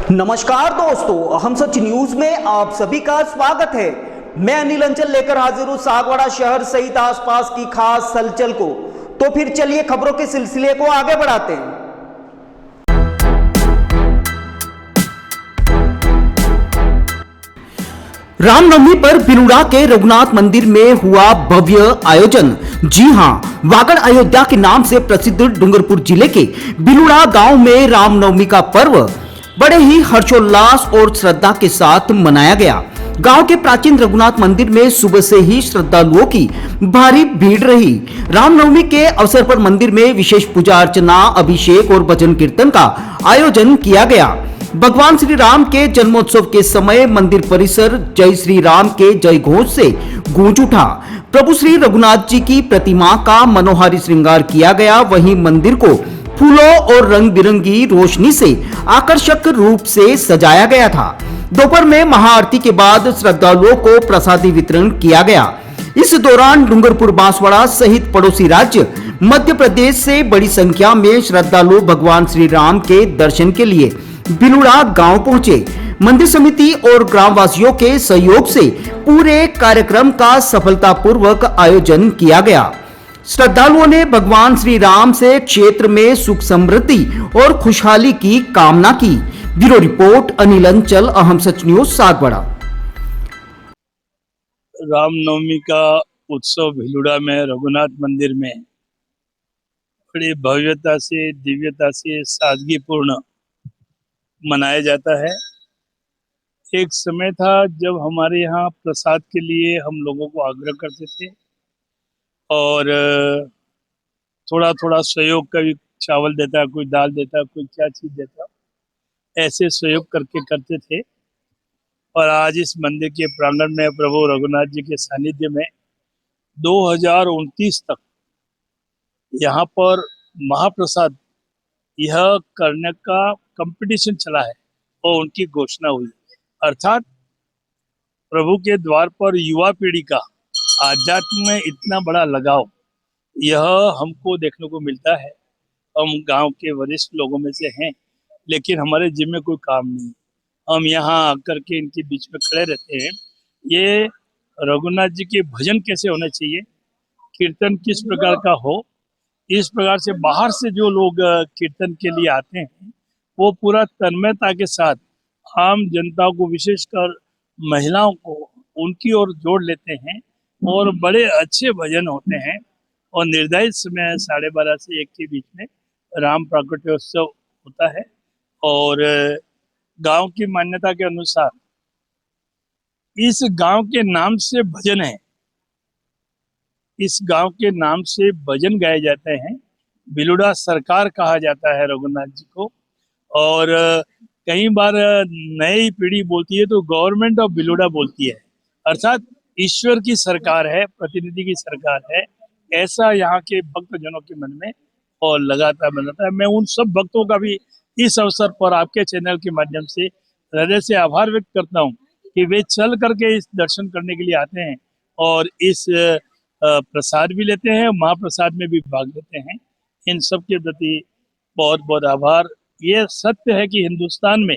नमस्कार दोस्तों, हम सच न्यूज में आप सभी का स्वागत है। मैं अनिल अंचल लेकर हाजिर हूं सागवाड़ा शहर सहित आसपास की खास हलचल को। तो फिर चलिए खबरों के सिलसिले को आगे बढ़ाते हैं। रामनवमी पर बिलुड़ा के रघुनाथ मंदिर में हुआ भव्य आयोजन। जी हां, वागड़ अयोध्या के नाम से प्रसिद्ध डूंगरपुर जिले के बिलुड़ा गांव में रामनवमी का पर्व बड़े ही हर्षोल्लास और श्रद्धा के साथ मनाया गया। गांव के प्राचीन रघुनाथ मंदिर में सुबह से ही श्रद्धालुओं की भारी भीड़ रही। रामनवमी के अवसर पर मंदिर में विशेष पूजा अर्चना, अभिषेक और भजन कीर्तन का आयोजन किया गया। भगवान श्री राम के जन्मोत्सव के समय मंदिर परिसर जय श्री राम के जय घोष से गूंज उठा। प्रभु श्री रघुनाथ जी की प्रतिमा का मनोहारी श्रृंगार किया गया। वहीं मंदिर को फूलों और रंग बिरंगी रोशनी से आकर्षक रूप से सजाया गया था। दोपहर में महाआरती के बाद श्रद्धालुओं को प्रसादी वितरण किया गया। इस दौरान डूंगरपुर, बांसवाड़ा सहित पड़ोसी राज्य मध्य प्रदेश से बड़ी संख्या में श्रद्धालु भगवान श्री राम के दर्शन के लिए बिलुड़ा गांव पहुंचे। मंदिर समिति और ग्रामवासियों के सहयोग से पूरे कार्यक्रम का सफलतापूर्वक आयोजन किया गया। श्रद्धालुओं ने भगवान श्री राम से क्षेत्र में सुख समृद्धि और खुशहाली की कामना की। ब्यूरो रिपोर्ट अनिल अंचल, अहम सच न्यूज, सागवाड़ा। रामनवमी का उत्सव भिलुड़ा में रघुनाथ मंदिर में बड़ी भव्यता से, दिव्यता से, सादगीपूर्ण मनाया जाता है। एक समय था जब हमारे यहाँ प्रसाद के लिए हम लोगों को आग्रह करते थे और थोड़ा थोड़ा सहयोग, कभी चावल देता, कोई दाल देता, कोई क्या चीज देता, ऐसे सहयोग करके करते थे। और आज इस मंदिर के प्रांगण में प्रभु रघुनाथ जी के सानिध्य में 2029 तक यहाँ पर महाप्रसाद यह करने का कंपटीशन चला है और उनकी घोषणा हुई। अर्थात प्रभु के द्वार पर युवा पीढ़ी का आध्यात्म में इतना बड़ा लगाव यह हमको देखने को मिलता है। हम गांव के वरिष्ठ लोगों में से हैं, लेकिन हमारे जिम में कोई काम नहीं। हम यहाँ आकर के इनके बीच में खड़े रहते हैं। ये रघुनाथ जी के भजन कैसे होने चाहिए, कीर्तन किस प्रकार का हो, इस प्रकार से बाहर से जो लोग कीर्तन के लिए आते हैं वो पूरा तन्मयता के साथ आम जनता को, विशेषकर महिलाओं को उनकी ओर जोड़ लेते हैं और बड़े अच्छे भजन होते हैं। और निर्धारित समय 12:30 से 1 के बीच में राम प्राकट्योत्सव होता है। और गांव की मान्यता के अनुसार इस गांव के नाम से भजन है, इस गांव के नाम से भजन गाए जाते हैं। बिलुड़ा सरकार कहा जाता है रघुनाथ जी को। और कई बार नई पीढ़ी बोलती है तो गवर्नमेंट ऑफ बिलुड़ा बोलती है, अर्थात ईश्वर की सरकार है, प्रतिनिधि की सरकार है। ऐसा यहाँ के भक्तजनों के मन में और लगातार बनाता है। मैं उन सब भक्तों का भी इस अवसर पर आपके चैनल के माध्यम से हृदय से आभार व्यक्त करता हूँ कि वे चल करके इस दर्शन करने के लिए आते हैं और इस प्रसाद भी लेते हैं, महाप्रसाद में भी भाग लेते हैं। इन सब के प्रति बहुत बहुत आभार। ये सत्य है कि हिंदुस्तान में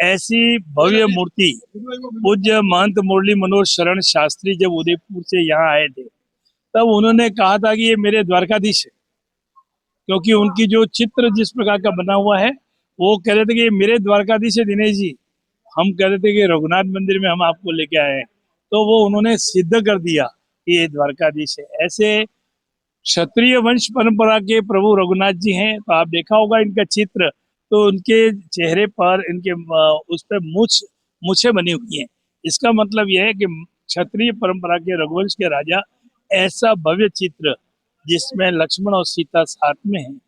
ऐसी भव्य मूर्ति पूज्य महंत मुरली मनोहर शरण शास्त्री जब उदयपुर से यहाँ आए थे तब उन्होंने कहा था कि ये मेरे द्वारकाधीश है, क्योंकि उनकी जो चित्र जिस प्रकार का बना हुआ है वो कह रहे थे कि ये मेरे द्वारकाधीश है दिनेश जी। हम कह रहे थे कि रघुनाथ मंदिर में हम आपको लेके आए हैं, तो वो उन्होंने सिद्ध कर दिया कि ये द्वारकाधीश है। ऐसे क्षत्रिय वंश परंपरा के प्रभु रघुनाथ जी हैं। तो आप देखा होगा इनका चित्र, तो उनके चेहरे पर इनके उस पर मूछें बनी हुई हैं। इसका मतलब यह है कि क्षत्रिय परंपरा के रघुवंश के राजा, ऐसा भव्य चित्र जिसमें लक्ष्मण और सीता साथ में हैं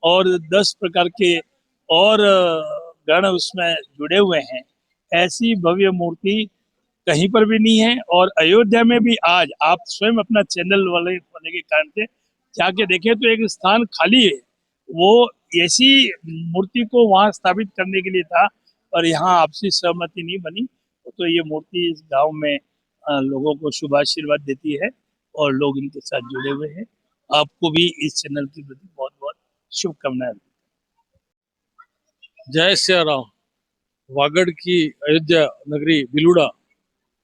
और 10 प्रकार के और गण उसमें जुड़े हुए हैं, ऐसी भव्य मूर्ति कहीं पर भी नहीं है। और अयोध्या में भी आज आप स्वयं अपना चैनल वाले होने के कारण से जाके देखें तो एक स्थान खाली है, वो ऐसी मूर्ति को वहां स्थापित करने के लिए था, पर यहाँ आपसी सहमति नहीं बनी। तो ये मूर्ति इस गांव में लोगों को शुभ आशीर्वाद देती है और लोग इनके साथ जुड़े हुए हैं। आपको भी इस चैनल के प्रति बहुत बहुत शुभकामनाएं। जय सिया राम। वागड़ की अयोध्या नगरी बिलुड़ा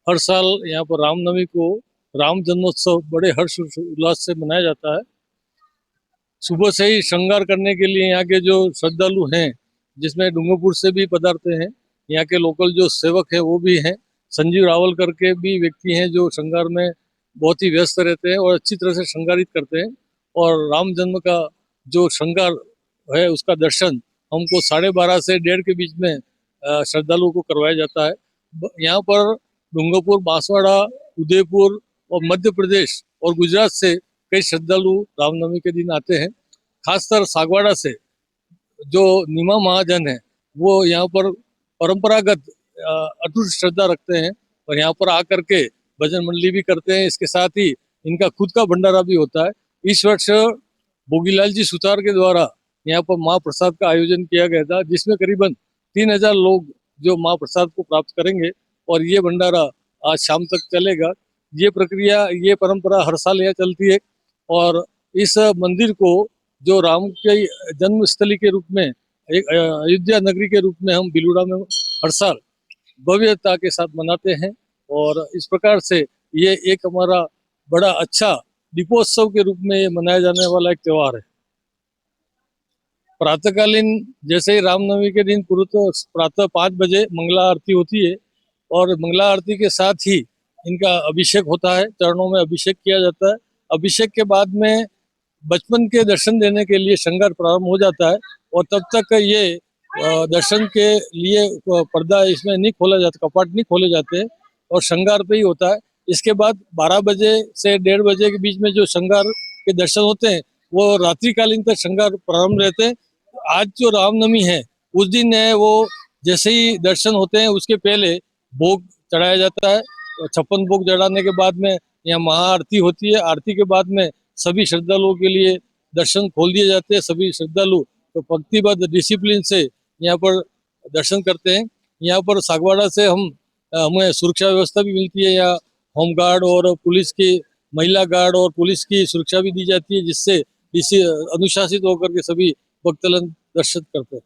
हर साल यहाँ पर रामनवमी को राम जन्मोत्सव बड़े हर्ष उल्लास से मनाया जाता है। सुबह से ही श्रृंगार करने के लिए यहाँ के जो श्रद्धालु हैं, जिसमें डूंगरपुर से भी पधारते हैं, यहाँ के लोकल जो सेवक हैं वो भी हैं, संजीव रावल करके भी व्यक्ति हैं जो श्रृंगार में बहुत ही व्यस्त रहते हैं और अच्छी तरह से श्रृंगारित करते हैं। और राम जन्म का जो श्रृंगार है उसका दर्शन हमको 12:30 से 1:30 के बीच में श्रद्धालुओं को करवाया जाता है। यहाँ पर डूंगरपुर, बांसवाड़ा, उदयपुर और मध्य प्रदेश और गुजरात से कई श्रद्धालु रामनवमी के दिन आते हैं। खासकर सागवाड़ा से जो नीमा महाजन है वो यहाँ पर परंपरागत अटूट श्रद्धा रखते हैं और यहाँ पर आकर के भजन मंडली भी करते हैं। इसके साथ ही इनका खुद का भंडारा भी होता है। इस वर्ष भोगीलाल जी सुतार के द्वारा यहाँ पर महाप्रसाद का आयोजन किया गया था, जिसमें करीबन 3000 लोग जो महाप्रसाद को प्राप्त करेंगे और ये भंडारा आज शाम तक चलेगा। ये प्रक्रिया, ये परंपरा हर साल यहाँ चलती है और इस मंदिर को जो राम के जन्मस्थली के रूप में, एक अयोध्या नगरी के रूप में हम बिलुड़ा में हर साल भव्यता के साथ मनाते हैं। और इस प्रकार से ये एक हमारा बड़ा अच्छा दीपोत्सव के रूप में ये मनाया जाने वाला एक त्योहार है। प्रातःकालीन जैसे ही रामनवमी के दिन प्रातः 5 बजे मंगला आरती होती है और मंगला आरती के साथ ही इनका अभिषेक होता है, चरणों में अभिषेक किया जाता है। अभिषेक के बाद में बचपन के दर्शन देने के लिए श्रृंगार प्रारंभ हो जाता है और तब तक ये दर्शन के लिए पर्दा इसमें नहीं खोला जाता, कपाट नहीं खोले जाते हैं और श्रृंगार पे ही होता है। इसके बाद 12 बजे से 1:30 बजे के बीच में जो श्रृंगार के दर्शन होते हैं वो रात्रिकालीन तक श्रृंगार प्रारंभ रहते हैं। आज जो रामनवमी है उस दिन है वो जैसे ही दर्शन होते हैं उसके पहले भोग चढ़ाया जाता है। 56 भोग चढ़ाने के बाद में यहाँ महाआरती होती है। आरती के बाद में सभी श्रद्धालुओं के लिए दर्शन खोल दिए जाते हैं। सभी श्रद्धालु तो पंक्तिबद्ध डिसिप्लिन से यहाँ पर दर्शन करते हैं। यहाँ पर सागवाड़ा से हमें सुरक्षा व्यवस्था भी मिलती है। यहाँ होम गार्ड और पुलिस की, महिला गार्ड और पुलिस की सुरक्षा भी दी जाती है, जिससे इसी अनुशासित होकर के सभी भक्तजन दर्शन करते हैं।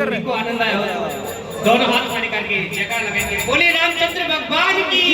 इनको आनंद आया हो दोनों हाथ खड़े करके जयकार लगाएंगे, बोले रामचंद्र भगवान की।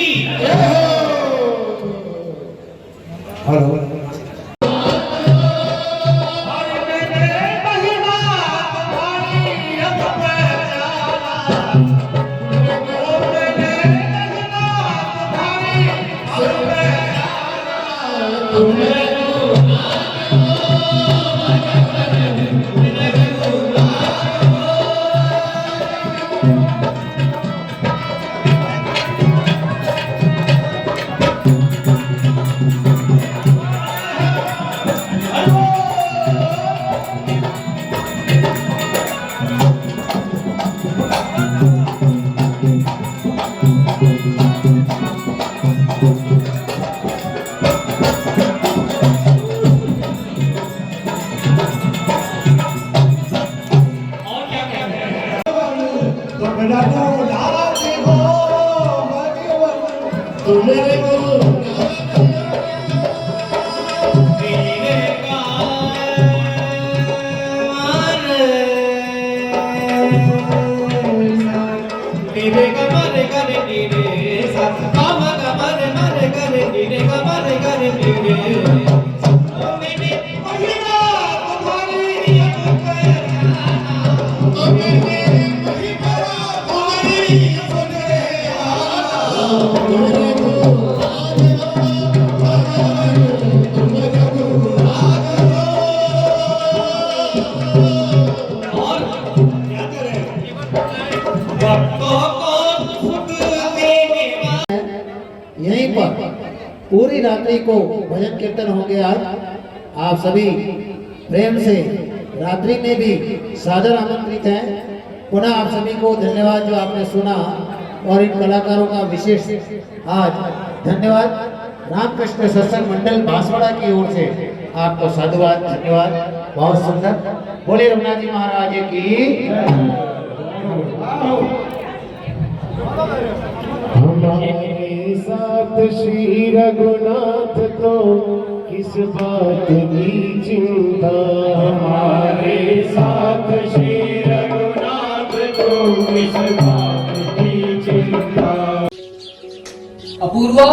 यहीं पर पूरी रात्रि को भजन कीर्तन हो गया। आप सभी प्रेम से रात्रि में भी सादर आमंत्रित हैं। पुनः आप सभी को धन्यवाद जो आपने सुना, और इन कलाकारों का विशेष आज धन्यवाद। रामकृष्ण सत्संग मंडल बांसवाड़ा की ओर से आपको साधुवाद, धन्यवाद। बहुत सुंदर। बोले रघुनाथ जी महाराज की। हमारे साथ श्री रघुनाथ तो किस बात की चिंता, हमारे साथ श्री रघुनाथ तो किस बात की चिंता। अपूर्वा,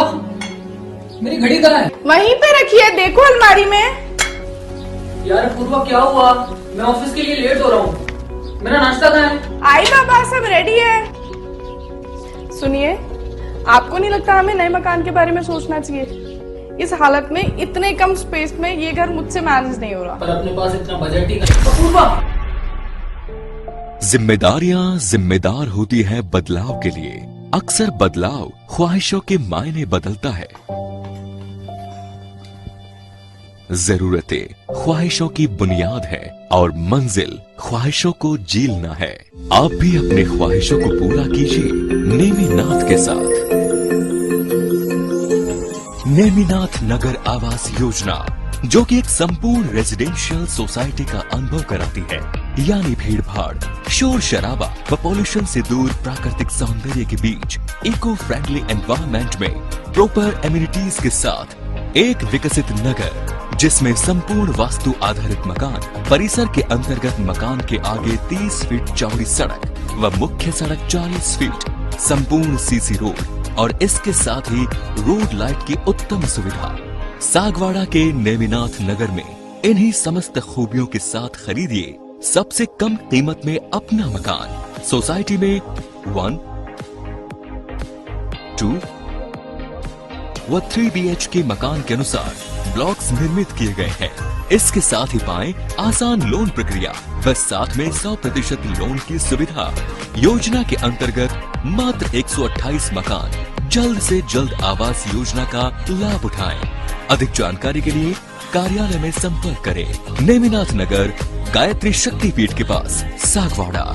मेरी घड़ी कहाँ है? वहीं पे रखी है, देखो अलमारी में। यार अपूर्वा, क्या हुआ? मैं ऑफिस के लिए लेट हो रहा हूँ। मेरा नाश्ता कहाँ है? आई बाबा, सब रेडी है। सुनिए, आपको नहीं लगता हमें नए मकान के बारे में सोचना चाहिए? इस हालत में इतने कम स्पेस में ये घर मुझसे मैनेज नहीं हो रहा। पर अपने पास इतना बजट ही नहीं। अपूर्वा, जिम्मेदारियां जिम्मेदार होती है बदलाव के लिए। अक्सर बदलाव ख्वाहिशों के मायने बदलता है। जरूरतें ख्वाहिशों की बुनियाद है और मंजिल ख्वाहिशों को जीलना है। आप भी अपने ख्वाहिशों को पूरा कीजिए नेमिनाथ के साथ। नेमिनाथ नगर आवास योजना, जो कि एक संपूर्ण रेजिडेंशियल सोसाइटी का अनुभव कराती है, यानी भीड़ भाड़, शोर शराबा व पॉल्यूशन से दूर प्राकृतिक सौंदर्य के बीच इको फ्रेंडली एनवायरनमेंट में प्रॉपर एमिनिटीज के साथ एक विकसित नगर, जिसमें संपूर्ण वास्तु आधारित मकान, परिसर के अंतर्गत मकान के आगे 30 फीट चौड़ी सड़क व मुख्य सड़क 40 फीट, संपूर्ण सीसी रोड और इसके साथ ही रोड लाइट की उत्तम सुविधा। सागवाड़ा के नेमिनाथ नगर में इन्हीं समस्त खूबियों के साथ खरीदिए सबसे कम कीमत में अपना मकान। सोसाइटी में 1, 2 व 3 BHK मकान के अनुसार ब्लॉक्स निर्मित किए गए हैं। इसके साथ ही पाएं आसान लोन प्रक्रिया व साथ में 100% लोन की सुविधा। योजना के अंतर्गत मात्र 128 मकान जल्द से जल्द आवास योजना का लाभ उठाएं। अधिक जानकारी के लिए कार्यालय में संपर्क करें। नेमिनाथ नगर, गायत्री शक्तिपीठ के पास, सागवाड़ा।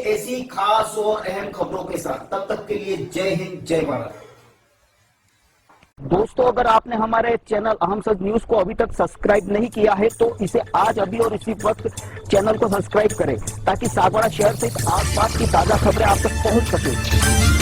ऐसी खास और अहम खबरों के साथ। तब तक के लिए जय हिंद, जय भारत। दोस्तों, अगर आपने हमारे चैनल अहम सच न्यूज को अभी तक सब्सक्राइब नहीं किया है तो इसे आज अभी और इसी वक्त चैनल को सब्सक्राइब करें ताकि सागवाड़ा शहर से आसपास की ताजा खबरें आप तक पहुंच सके।